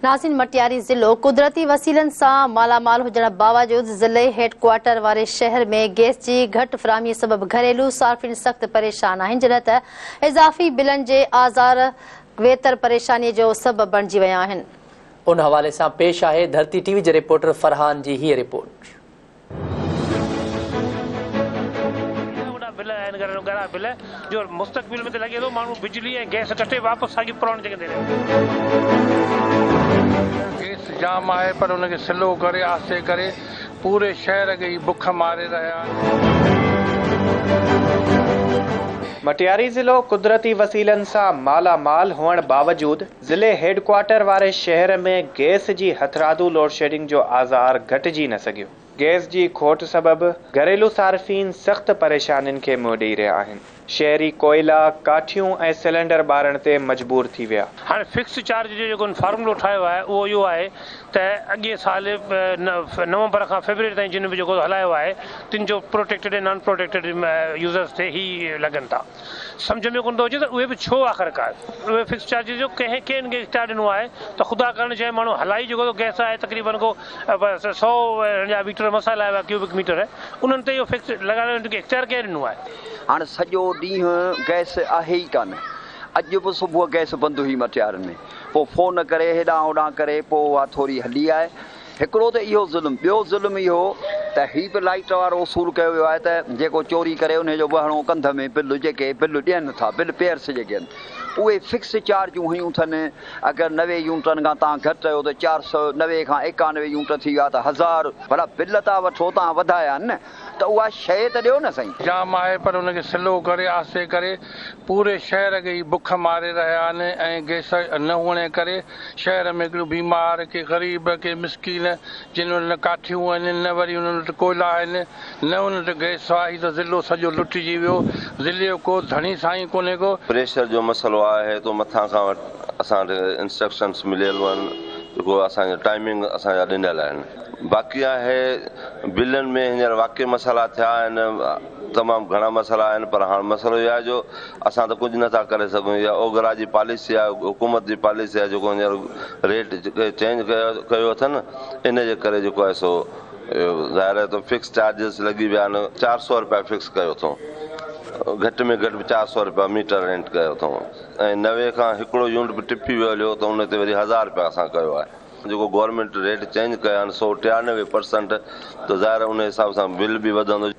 नाज़रीन, मटियारी ज़िलो कुदरती वसीलन से मालामाल हुजण बावजूद ज़िले हेडक्वार्टर वाले शहर में गैस की घट फराहमी सबब घरेलू सार्फिन सख्त परेशान आहिनि, जॾहिं त इज़ाफ़ी बिलन के आज़ार वेतर परेशानी जो सबब बणिजी विया आहिनि। उन हवाले से पेश है धरती टीवी के रिपोर्टर फरहान की ही रिपोर्ट। बिल जो मुस्तकबिल में लगे तो मानू बिजली गैस कटे वापस सागी पुराने जगह दे गैस जाम है पर उनके स्लो करे आस्ते करे पूरे शहर के बुख मारे रहा। मटियारी ज़िलो कुदरती वसीलन से मालामाल होने बावजूद ज़िले हेडक्वार्टर वाले शहर में गैस की हथरादू लोड शेडिंग जो आज़ार घटिजी न सको। गैस की खोट सबब घरेलू सार्फिन सख्त परेशानियों के मुंह ॾेई रहा आहिनि। शहरी कोयला काठियों ए सिलेंडर बारण ते मजबूर थी विया। हाँ फिक्स चार्ज जो फार्मूलो ठाहियो आहे उहो इहो आहे त अॻे साल नवंबर खां फेबरवरी ताईं जिन बि जेको हलायो आहे तिन जो प्रोटेक्टेड ऐं नॉन प्रोटेक्टेड यूज़र्स ते ही लॻनि था। सम्झ में कोन थो अचे त उहे बि छो आख़िरकार उहे फिक्स चार्जिस जो कंहिं खे स्टार्ट ॾिनो आहे त ख़ुदा करण शइ माण्हू हलाई जेको गैस आहे तक़रीबन को 100 मीटर मसाला आया क्यूबिक मीटर उन्हनि ते इहो फिक्स लॻाइण जो इख्तियार कंहिं ॾिनो आहे। हाणे सॼो ॾींहुं गैस आहे ई कान। अॼु बि सुबुह गैस बंदि हुई मटियार में, पोइ फ़ोन करे हेॾां होॾां करे पोइ उहा थोरी हली आहे। हिकिड़ो त इहो ज़ुल्म, ॿियो ज़ुल्म इहो त हीअ बि लाइट वारो उसूल कयो वियो आहे त जेको चोरी करे उनजो बहिणो कंध में बिल जेके बिल ॾियनि था, बिल पेयर्स जेके आहिनि उहे फिक्स चार्जूं हुयूं अथनि। अगरि 90 यूनिटनि खां तव्हां घटि कयो त 490 खां 91 यूनिट थी विया त 1000 भला बिल था वठो, तव्हां वधाया आहिनि न, त उहा शइ त ॾियो न साईं। जाम आहे पर उनखे स्लो करे आस्ते करे पूरे शहर के बुख मारे रहा आहिनि ऐं गैस न हुअण करे शहर में हिकिड़ो बीमार के ग़रीब के मिसकीन जिन वटि काठियूं आहिनि न वरी उन्हनि वटि कोयला आहिनि न उन वटि गैस आहे त ज़िलो सॼो लुटिजी वियो। ज़िले जो को धणी साईं कोन्हे को। प्रेशर जो मसलो आहे तो मथां खां असांखे इंस्ट्रक्शन्स मिलियल आहिनि जेको असांजो टाइमिंग असांजा ॾिनल आहिनि। बाक़ी आहे बिलनि में हींअर वाक़ई मसाला थिया आहिनि, तमामु घणा मसाला आहिनि, पर हाणे मसइलो इहो आहे जो असां त कुझु नथा करे सघूं। इहा ओघरा जी पॉलिसी आहे, हुकूमत जी पॉलिसी आहे जेको हींअर रेट चेंज कयो अथनि इन जे करे जेको आहे सो ज़ाहिर आहे त फिक्स चार्जिस लॻी विया आहिनि। 400 रुपया फिक्स कयो अथऊं, घटि में घटि 400 रुपया मीटर रेंट कयो अथऊं ऐं 90 खां हिकिड़ो यूनिट बि टिपी वियो त उन ते वरी 1000 रुपया असां कयो आहे। जेको गवर्नमेंट रेट चेंज कया आहिनि 193% त ज़ाहिर उन हिसाब सां बिल बि वधंदो।